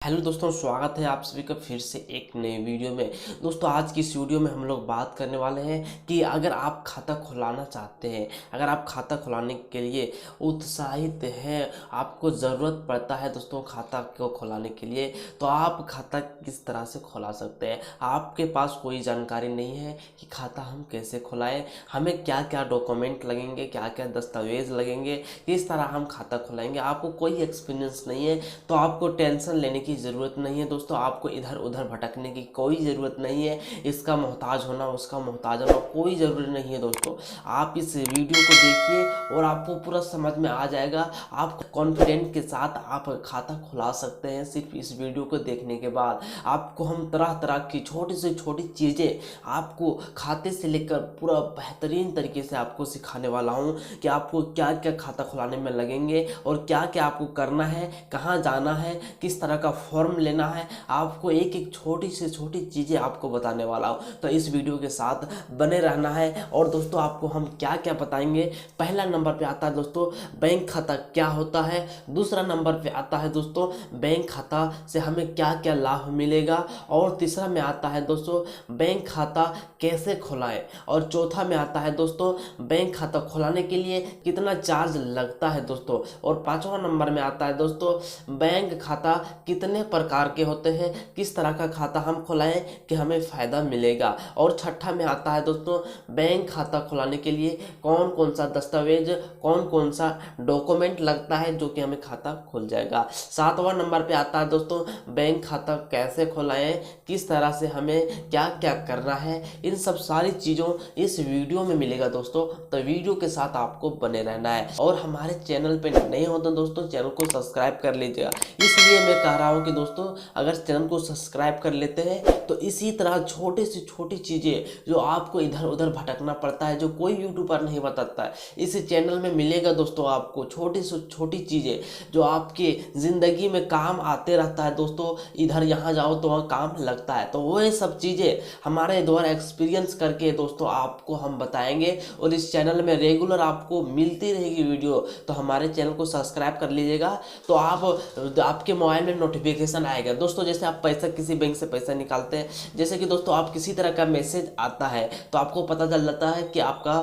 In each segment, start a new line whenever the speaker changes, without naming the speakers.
Hello दोस्तों, स्वागत है आप सभी का फिर से एक नए वीडियो में। दोस्तों आज की इस वीडियो में हम लोग बात करने वाले हैं कि अगर आप खाता खुलाना चाहते हैं, अगर आप खाता खुलाने के लिए उत्साहित हैं, आपको ज़रूरत पड़ता है दोस्तों खाता को खुलाने के लिए, तो आप खाता किस तरह से खुला सकते हैं। आपके पास कोई जानकारी नहीं है कि खाता हम कैसे खुलाएं, हमें क्या क्या डॉक्यूमेंट लगेंगे, क्या क्या दस्तावेज लगेंगे, किस तरह हम खाता खुलाएंगे, आपको कोई एक्सपीरियंस नहीं है तो आपको टेंशन लेने की ज़रूरत नहीं है दोस्तों। आपको इधर उधर भटकने की कोई ज़रूरत नहीं है, इसका मोहताज होना उसका मोहताज होना कोई ज़रूरी नहीं है दोस्तों। आप इस वीडियो को देखिए और आपको पूरा समझ में आ जाएगा। आप कॉन्फिडेंट के साथ आप खाता खुला सकते हैं सिर्फ इस वीडियो को देखने के बाद। आपको हम तरह तरह की छोटी से छोटी चीज़ें आपको खाते से लेकर पूरा बेहतरीन तरीके से आपको सिखाने वाला हूँ कि आपको क्या क्या खाता खुलाने में लगेंगे और क्या क्या आपको करना है, कहाँ जाना है, किस तरह का फॉर्म लेना है। आपको एक एक छोटी से छोटी चीज़ें आपको बताने वाला हूँ, तो इस वीडियो के साथ बने रहना है। और दोस्तों आपको हम क्या क्या बताएंगे, पहला नंबर पे आता है दोस्तों बैंक खाता क्या होता है, दूसरा नंबर पे आता है दोस्तों बैंक खाता से हमें क्या क्या लाभ मिलेगा, और तीसरा में आता है दोस्तों बैंक खाता कैसे खुलाएं, और चौथा में आता है दोस्तों बैंक खाता खुलाने के लिए कितना चार्ज लगता है दोस्तों, और पांचवा नंबर में आता है दोस्तों बैंक खाता कितने प्रकार के होते हैं, किस तरह का खाता हम खुलाएं कि हमें फ़ायदा मिलेगा, और छठा में आता है दोस्तों बैंक खाता खुलाने के लिए कौन कौन सा दस्तावेज, कौन कौन सा डॉक्यूमेंट लगता है जो कि हमें खाता खुल जाएगा। सातवां नंबर पे आता है दोस्तों बैंक खाता कैसे खुलाएं, किस तरह से हमें क्या क्या करना है, इन सब सारी चीज़ों इस वीडियो में मिलेगा दोस्तों। तो वीडियो के साथ आपको बने रहना है, और हमारे चैनल पे नए हो तो दोस्तों चैनल को सब्सक्राइब कर लीजिएगा। इसलिए मैं कह रहा हूँ कि दोस्तों अगर चैनल को सब्सक्राइब कर लेते हैं तो इसी तरह छोटे से छोटी चीज़ें जो आपको इधर उधर भटकना पड़ता है, जो कोई यूट्यूबर नहीं बताता है, इस चैनल में मिलेगा दोस्तों। आपको छोटी से छोटी चीज़ें जो आपके ज़िंदगी में काम आते रहता है दोस्तों, इधर यहाँ जाओ तो वहाँ काम लगता है, तो वो सब चीज़ें हमारे द्वारा एक्सपीरियंस करके दोस्तों आपको हम बताएंगे, और इस चैनल में रेगुलर आपको मिलती रहेगी वीडियो। तो हमारे चैनल को सब्सक्राइब कर लीजिएगा, तो आपके मोबाइल में नोटिफिकेशन आएगा दोस्तों। जैसे आप पैसा किसी बैंक से पैसा निकालते हैं, जैसे कि दोस्तों आप किसी तरह का मैसेज आता है तो आपको पता चल जाता है कि आपका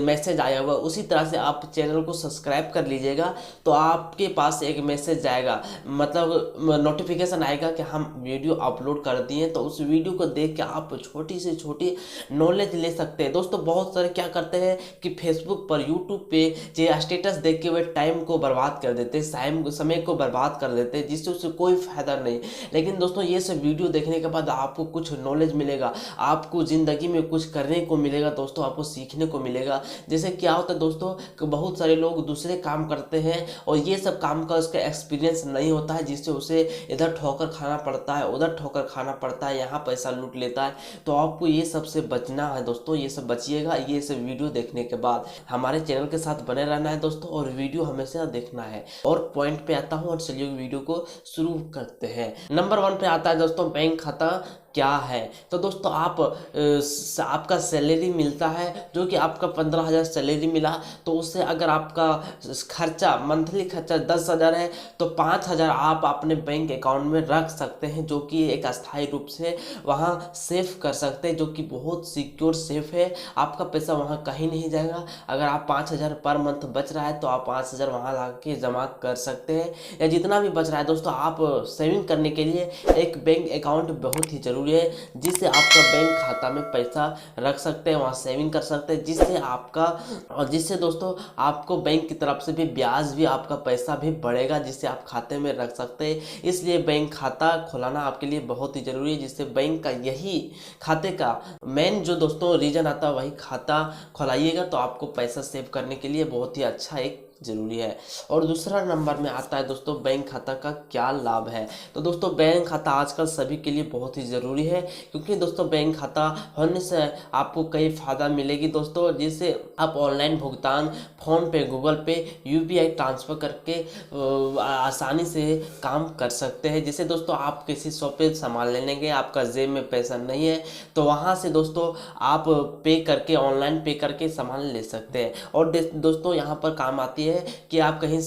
मैसेज आया हुआ, उसी तरह से आप चैनल को सब्सक्राइब कर लीजिएगा तो आपके पास एक मैसेज जाएगा, मतलब नोटिफिकेशन आएगा कि हम वीडियो अपलोड कर दिए। तो उस वीडियो को देख के आप छोटी से छोटी नॉलेज ले सकते हैं दोस्तों। बहुत सारे क्या करते हैं कि फेसबुक पर, यूट्यूब पे जो स्टेटस देख के वे टाइम को बर्बाद कर देते हैं, समय को बर्बाद कर देते हैं, जिससे उससे कोई फायदा नहीं। लेकिन दोस्तों ये सब वीडियो देखने के बाद आपको कुछ नॉलेज मिलेगा, आपको ज़िंदगी में कुछ करने को मिलेगा दोस्तों, आपको सीखने को मिलेगा। जैसे क्या होता है दोस्तों कि बहुत सारे लोग दूसरे काम करते हैं और ये सब काम का उसका एक्सपीरियंस नहीं होता है, जिससे उसे इधर ठोकर खाना पड़ता है, उधर ठोकर खाना पड़ता है, यहाँ पैसा लूट लेता है। तो आपको ये सब से बचना है दोस्तों, ये सब बचिएगा ये सब वीडियो देखने के बाद। हमारे चैनल के साथ बने रहना है दोस्तों, और वीडियो हमेशा देखना है। और पॉइंट पे आता हूँ, और चलिए वीडियो को शुरू करते हैं। नंबर 1 पे आता है दोस्तों बैंक खाता क्या है। तो दोस्तों आपका सैलरी मिलता है, जो कि आपका 15,000 सैलरी मिला, तो उससे अगर आपका खर्चा मंथली खर्चा 10,000 है तो 5,000 आप अपने बैंक अकाउंट में रख सकते हैं, जो कि एक अस्थायी रूप से वहाँ सेव कर सकते हैं, जो कि बहुत सिक्योर सेफ है। आपका पैसा वहाँ कहीं नहीं जाएगा। अगर आप 5,000 पर मंथ बच रहा है तो आप 5,000 वहाँ ला के जमा कर सकते हैं, या जितना भी बच रहा है दोस्तों। आप सेविंग करने के लिए एक बैंक अकाउंट बहुत ही जरूरी है, जिससे आपका बैंक खाता में पैसा रख सकते हैं, वहाँ सेविंग कर सकते हैं, जिससे आपका, और जिससे दोस्तों आपको बैंक की तरफ से भी ब्याज भी आपका पैसा भी बढ़ेगा, जिससे आप खाते में रख सकते हैं। इसलिए बैंक खाता खुलाना आपके लिए बहुत ही ज़रूरी है, जिससे बैंक का यही खाते का मेन जो दोस्तों रीज़न आता है, वही खाता खुलाइएगा तो आपको पैसा सेव करने के लिए बहुत ही अच्छा एक ज़रूरी है। और दूसरा नंबर में आता है दोस्तों बैंक खाता का क्या लाभ है। तो दोस्तों बैंक खाता आजकल सभी के लिए बहुत ही ज़रूरी है, क्योंकि दोस्तों बैंक खाता होने से आपको कई फ़ायदा मिलेगी दोस्तों। जैसे आप ऑनलाइन भुगतान फ़ोन पे, गूगल पे, यूपीआई ट्रांसफ़र करके आसानी से काम कर सकते हैं। जैसे दोस्तों आप किसी शॉप पे सामान लेने गए, आपका जेब में पैसा नहीं है, तो वहाँ से दोस्तों आप पे करके, ऑनलाइन पे करके सामान ले सकते हैं। और दोस्तों यहाँ पर काम आती है है कि आप कहीं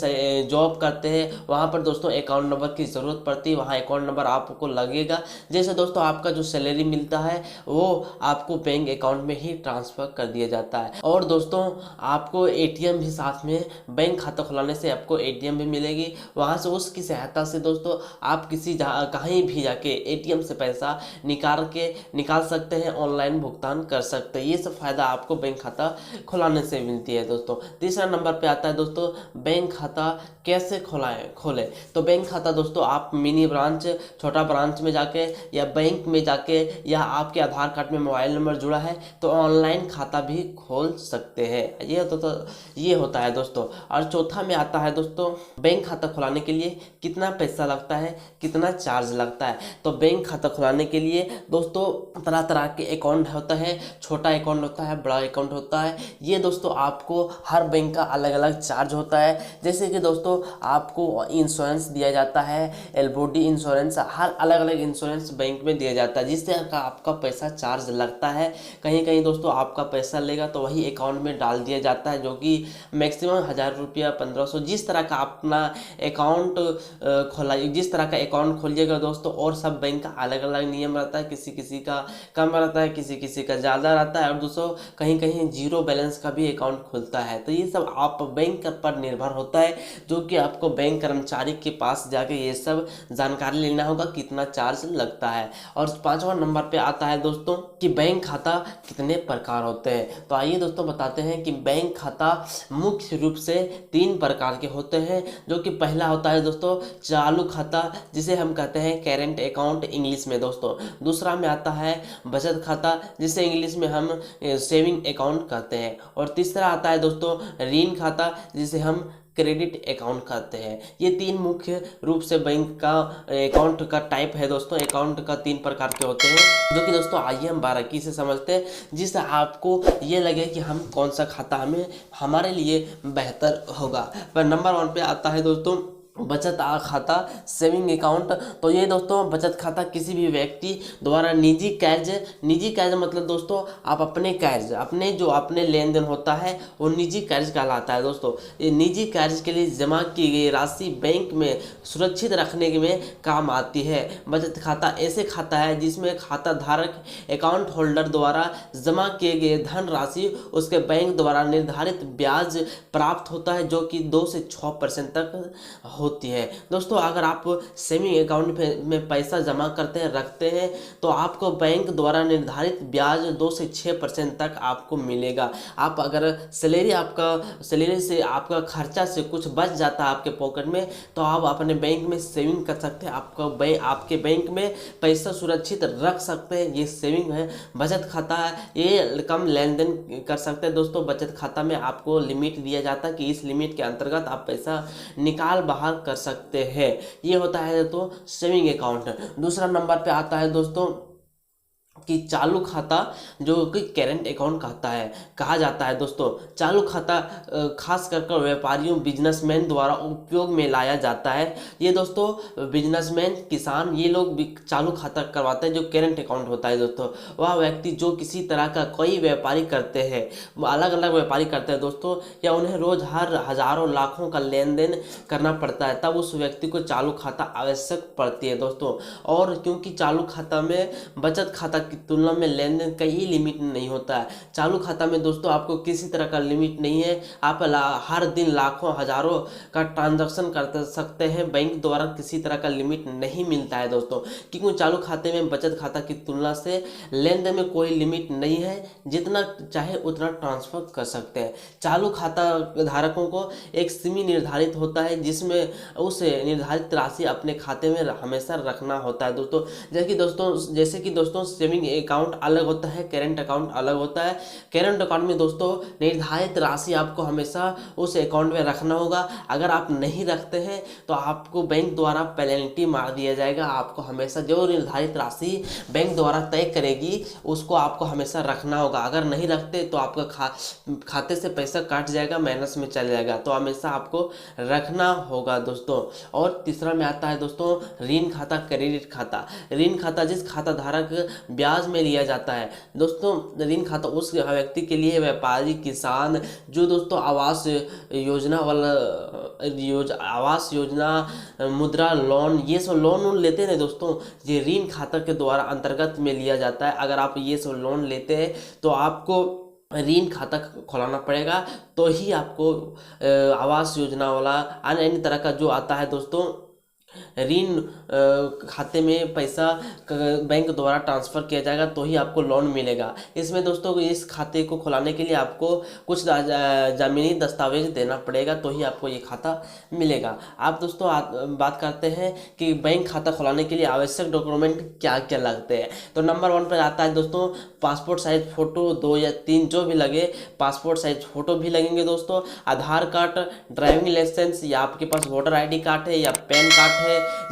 जॉब करते हैं, वहाँ पर दोस्तों अकाउंट नंबर की ज़रूरत पड़ती है, वहाँ अकाउंट नंबर आपको लगेगा। जैसे दोस्तों आपका जो सैलरी मिलता है वो आपको बैंक अकाउंट में ही ट्रांसफ़र कर दिया जाता है। और दोस्तों आपको एटीएम भी साथ में, बैंक खाता खुलाने से आपको एटीएम भी मिलेगी, वहाँ से उसकी सहायता से दोस्तों आप कहीं भी जाके एटीएम से पैसा निकाल सकते हैं, ऑनलाइन भुगतान कर सकते हैं। ये सब फायदा आपको बैंक खाता खुलाने से मिलती है दोस्तों। तीसरा नंबर पे आता है दोस्तों बैंक खाता कैसे खोले। तो बैंक खाता दोस्तों आप मिनी ब्रांच, छोटा ब्रांच में जाके या बैंक में जाके, या आपके आधार कार्ड में मोबाइल नंबर जुड़ा है तो ऑनलाइन खाता भी खोल सकते हैं। ये होता है दोस्तों। और चौथा में आता है दोस्तों बैंक खाता खुलाने के लिए कितना पैसा लगता है, कितना चार्ज लगता है। तो बैंक खाता खुलाने के लिए दोस्तों तरह तरह के अकाउंट होता है, छोटा अकाउंट होता है, बड़ा अकाउंट होता है। ये दोस्तों आपको हर बैंक का अलग अलग चार्ज होता है। जैसे कि दोस्तों आपको इंश्योरेंस दिया जाता है, एलबोडी इंश्योरेंस, हर अलग अलग इंश्योरेंस बैंक में दिया जाता है, जिससे आपका पैसा चार्ज लगता है। कहीं कहीं दोस्तों आपका पैसा लेगा तो वही अकाउंट में डाल दिया जाता है, जो कि मैक्सिमम 1000 रुपया, 1500, जिस तरह का अपना अकाउंट जिस तरह का अकाउंट खोलिएगा दोस्तों। और सब बैंक का अलग अलग नियम रहता है, किसी किसी का कम रहता है, किसी किसी का ज़्यादा रहता है, और दोस्तों कहीं कहीं जीरो बैलेंस का भी अकाउंट खुलता है। तो ये सब आप बैंक पर निर्भर होता है, जो कि आपको बैंक कर्मचारी के पास जाके ये सब जानकारी लेना होगा कितना चार्ज लगता है। और पांचवा नंबर पे आता है दोस्तों कि बैंक खाता कितने प्रकार होते हैं। तो आइए दोस्तों बताते हैं कि बैंक खाता मुख्य रूप से 3 प्रकार के होते हैं, जो कि पहला होता है दोस्तों चालू खाता, जिसे हम कहते हैं करेंट अकाउंट इंग्लिश में दोस्तों। दूसरा में आता है बचत खाता, जिसे इंग्लिश में हम सेविंग अकाउंट कहते हैं। और तीसरा आता है दोस्तों ऋण खाता, जिसे हम क्रेडिट अकाउंट कहते हैं। ये 3 मुख्य रूप से बैंक का अकाउंट का टाइप है दोस्तों। अकाउंट का 3 प्रकार के होते हैं, जो कि दोस्तों आइए हम बारीकी से समझते हैं, जिससे आपको ये लगे कि हम कौन सा खाता हमारे लिए बेहतर होगा। पर नंबर 1 पे आता है दोस्तों बचत खाता, सेविंग अकाउंट। तो ये दोस्तों बचत खाता किसी भी व्यक्ति द्वारा निजी कर्ज मतलब दोस्तों आप अपने जो अपने लेन देन होता है वो निजी कर्ज कहलाता है दोस्तों। ये निजी कर्ज के लिए जमा की गई राशि बैंक में सुरक्षित रखने में काम आती है। बचत खाता ऐसे खाता है जिसमें खाता धारक अकाउंट होल्डर द्वारा जमा किए गए धन राशि उसके बैंक द्वारा निर्धारित ब्याज प्राप्त होता है, जो कि 2 से 6% तक होती है दोस्तों। अगर आप सेविंग अकाउंट में पैसा जमा करते हैं, रखते हैं, तो आपको बैंक द्वारा निर्धारित ब्याज 2 से 6% तक आपको मिलेगा। आप अगर सैलरी से आपका खर्चा से कुछ बच जाता है आपके पॉकेट में, तो आप अपने बैंक में सेविंग कर सकते हैं। आपके बैंक में पैसा सुरक्षित रख सकते हैं। ये सेविंग है। बचत खाता है, ये कम लेन देन कर सकते हैं दोस्तों। बचत खाता में आपको लिमिट दिया जाता है कि इस लिमिट के अंतर्गत आप पैसा निकाल बाहर कर सकते हैं। ये होता है तो सेविंग अकाउंट। दूसरा नंबर पे आता है दोस्तों कि चालू खाता, जो कि करेंट अकाउंट कहा जाता है दोस्तों। चालू खाता खास कर व्यापारियों, बिजनेसमैन द्वारा उपयोग में लाया जाता है। ये दोस्तों बिजनेसमैन, किसान, ये लोग भी चालू खाता करवाते हैं। जो करेंट अकाउंट होता है दोस्तों, वह व्यक्ति जो किसी तरह का कोई व्यापारी करते हैं, अलग अलग व्यापारी करते हैं दोस्तों, या उन्हें रोज हर हजारों लाखों का लेन देन करना पड़ता है, तब उस व्यक्ति को चालू खाता आवश्यक पड़ती है दोस्तों। और क्योंकि चालू खाता में बचत खाता की तुलना में लेन देन का ही लिमिट नहीं होता है। चालू खाता में दोस्तों आपको किसी तरह का लिमिट नहीं है। आप हर दिन लाखों हजारों का ट्रांजैक्शन कर सकते हैं। बैंक द्वारा किसी तरह का लिमिट नहीं मिलता है दोस्तों, क्योंकि चालू खाते में बचत खाता की तुलना से लेन देन में कोई लिमिट नहीं है, जितना चाहे उतना ट्रांसफर कर सकते हैं। चालू खाता धारकों को एक सीमी निर्धारित होता है, जिसमें उस निर्धारित राशि अपने खाते में हमेशा रखना होता है दोस्तों। जैसे कि दोस्तों सेविंग अकाउंट अलग होता है, करेंट अकाउंट अलग होता है। करेंट अकाउंट में दोस्तों निर्धारित राशि आपको हमेशा उस अकाउंट में रखना होगा। अगर आप नहीं रखते हैं तो आपको बैंक द्वारा पेनल्टी मार दिया जाएगा। आपको हमेशा जो निर्धारित राशि बैंक द्वारा तय करेगी उसको आपको हमेशा रखना होगा। अगर नहीं रखते तो आपका खाते से पैसा काट जाएगा, माइनस में चल जाएगा। तो हमेशा आपको रखना होगा दोस्तों। और तीसरा में आता है दोस्तों ऋण खाता, क्रेडिट खाता। ऋण खाता जिस खाता धारक ब्याज में लिया जाता है। दोस्तों ऋण खाता उस व्यक्ति के लिए, व्यापारी, किसान, जो दोस्तों आवास योजना वाला आवास योजना, मुद्रा लोन, ये सब लोन लेते हैं दोस्तों, ये ऋण खाता के द्वारा अंतर्गत में लिया जाता है। अगर आप ये सब लोन लेते हैं तो आपको ऋण खाता खोलाना पड़ेगा, तो ही आपको आवास योजना वाला अन्य तरह का जो आता है दोस्तों ऋण खाते में पैसा बैंक द्वारा ट्रांसफ़र किया जाएगा, तो ही आपको लोन मिलेगा। इसमें दोस्तों इस खाते को खुलाने के लिए आपको कुछ ज़मीनी दस्तावेज देना पड़ेगा, तो ही आपको ये खाता मिलेगा। आप दोस्तों बात करते हैं कि बैंक खाता खुलाने के लिए आवश्यक डॉक्यूमेंट क्या क्या लगते हैं। तो नंबर 1 पर आता है दोस्तों पासपोर्ट साइज़ फ़ोटो, 2 या 3 जो भी लगे, पासपोर्ट साइज़ फ़ोटो भी लगेंगे दोस्तों, आधार कार्ड, ड्राइविंग लाइसेंस, या आपके पास वोटर ID कार्ड है या पैन कार्ड है,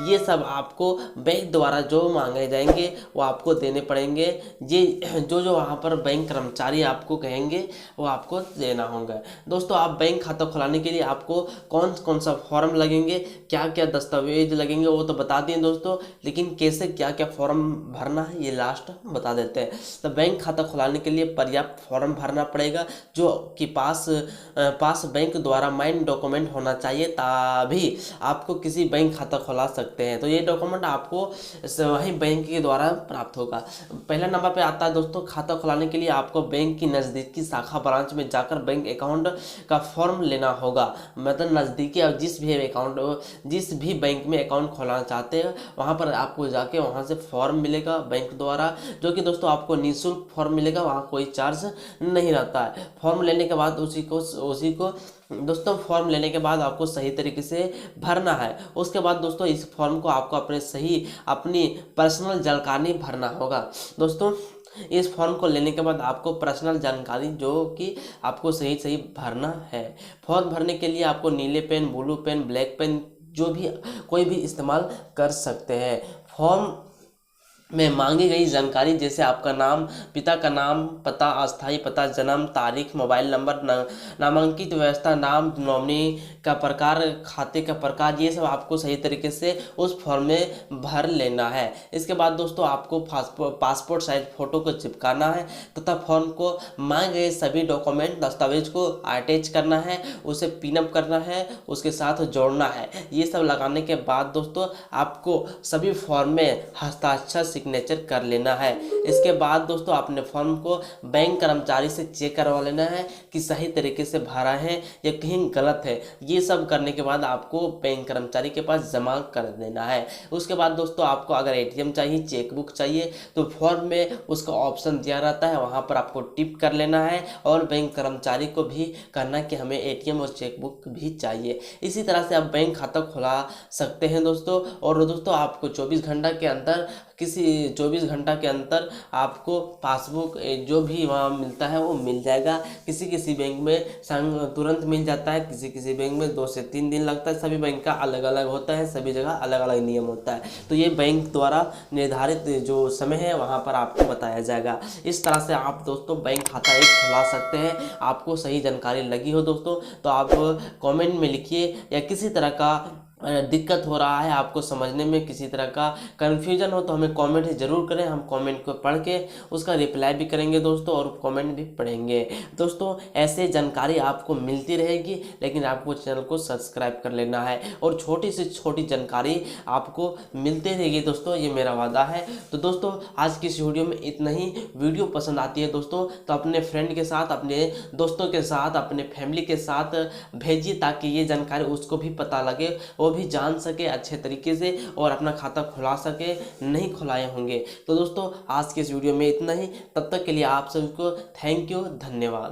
ये सब आपको बैंक द्वारा जो मांगे जाएंगे वो आपको देने पड़ेंगे। ये जो वहाँ पर बैंक कर्मचारी आपको कहेंगे वो आपको देना होगा। दोस्तों आप बैंक खाता खुलाने के लिए आपको कौन कौन सा फॉर्म लगेंगे, क्या क्या दस्तावेज लगेंगे वो तो बता दिए दोस्तों, लेकिन कैसे क्या क्या फॉर्म भरना है ये लास्ट बता देते हैं। तो बैंक खाता खुलाने के लिए पर्याप्त फॉर्म भरना पड़ेगा, जो कि पास बैंक द्वारा माइंड डॉक्यूमेंट होना चाहिए, तभी आपको किसी बैंक खाता खुला सकते हैं। तो ये डॉक्यूमेंट आपको वही बैंक के द्वारा प्राप्त होगा। पहला नंबर पे आता है दोस्तों खाता खुलाने के लिए आपको बैंक की नज़दीकी शाखा ब्रांच में जाकर बैंक अकाउंट का फॉर्म लेना होगा। मतलब नज़दीकी और जिस भी बैंक में अकाउंट खोलना चाहते हैं वहाँ पर आपको जाके वहाँ से फॉर्म मिलेगा बैंक द्वारा, जो कि दोस्तों आपको निःशुल्क फॉर्म मिलेगा, वहाँ कोई चार्ज नहीं रहता है। फॉर्म लेने के बाद उसी को दोस्तों फॉर्म लेने के बाद आपको सही तरीके से भरना है। उसके बाद दोस्तों इस फॉर्म को आपको अपनी पर्सनल जानकारी भरना होगा। दोस्तों इस फॉर्म को लेने के बाद आपको पर्सनल जानकारी जो कि आपको सही भरना है। फॉर्म भरने के लिए आपको नीले पेन, ब्लू पेन, ब्लैक पेन जो भी कोई भी इस्तेमाल कर सकते हैं। फॉर्म में मांगी गई जानकारी जैसे आपका नाम, पिता का नाम, पता, अस्थायी पता, जन्म तारीख, मोबाइल नंबर, नामांकित व्यवस्था, नाम, नॉमिनी का प्रकार, खाते का प्रकार, ये सब आपको सही तरीके से उस फॉर्म में भर लेना है। इसके बाद दोस्तों आपको पासपोर्ट साइज फ़ोटो को चिपकाना है तथा फॉर्म को मांगे गए सभी डॉक्यूमेंट दस्तावेज को अटैच करना है, उसे पिनअप करना है, उसके साथ जोड़ना है। ये सब लगाने के बाद दोस्तों आपको सभी फॉर्म में हस्ताक्षर सिग्नेचर कर लेना है। इसके बाद दोस्तों अपने फॉर्म को बैंक कर्मचारी से चेक करवा लेना है कि सही तरीके से भरा है या कहीं गलत है। ये सब करने के बाद आपको बैंक कर्मचारी के पास जमा कर देना है। उसके बाद दोस्तों आपको अगर ATM चाहिए, चेकबुक चाहिए, तो फॉर्म में उसका ऑप्शन दिया रहता है, वहाँ पर आपको टिक कर लेना है और बैंक कर्मचारी को भी कहना कि हमें ATM और चेकबुक भी चाहिए। इसी तरह से आप बैंक खाता खुला सकते हैं दोस्तों। और दोस्तों आपको 24 घंटा के अंतर आपको पासबुक जो भी वहाँ मिलता है वो मिल जाएगा। किसी बैंक में तुरंत मिल जाता है, किसी बैंक में 2 से 3 दिन लगता है। सभी बैंक का अलग अलग होता है, सभी जगह अलग अलग नियम होता है। तो ये बैंक द्वारा निर्धारित जो समय है वहाँ पर आपको बताया जाएगा। इस तरह से आप दोस्तों बैंक खाता एक खुला सकते हैं। आपको सही जानकारी लगी हो दोस्तों तो आप कमेंट में लिखिए, या किसी तरह का दिक्कत हो रहा है आपको समझने में, किसी तरह का कन्फ्यूजन हो तो हमें कमेंट ज़रूर करें। हम कमेंट को पढ़ के उसका रिप्लाई भी करेंगे दोस्तों, और कमेंट भी पढ़ेंगे दोस्तों। ऐसे जानकारी आपको मिलती रहेगी, लेकिन आपको चैनल को सब्सक्राइब कर लेना है और छोटी से छोटी जानकारी आपको मिलती रहेगी दोस्तों, ये मेरा वादा है। तो दोस्तों आज की इस वीडियो में इतना ही। वीडियो पसंद आती है दोस्तों तो अपने फ्रेंड के साथ, अपने दोस्तों के साथ, अपने फैमिली के साथ भेजिए, ताकि ये जानकारी उसको भी पता लगे, वो भी जान सके अच्छे तरीके से और अपना खाता खुला सके, नहीं खुलाए होंगे। तो दोस्तों आज के इस वीडियो में इतना ही। तब तक के लिए आप सभी को थैंक यू, धन्यवाद।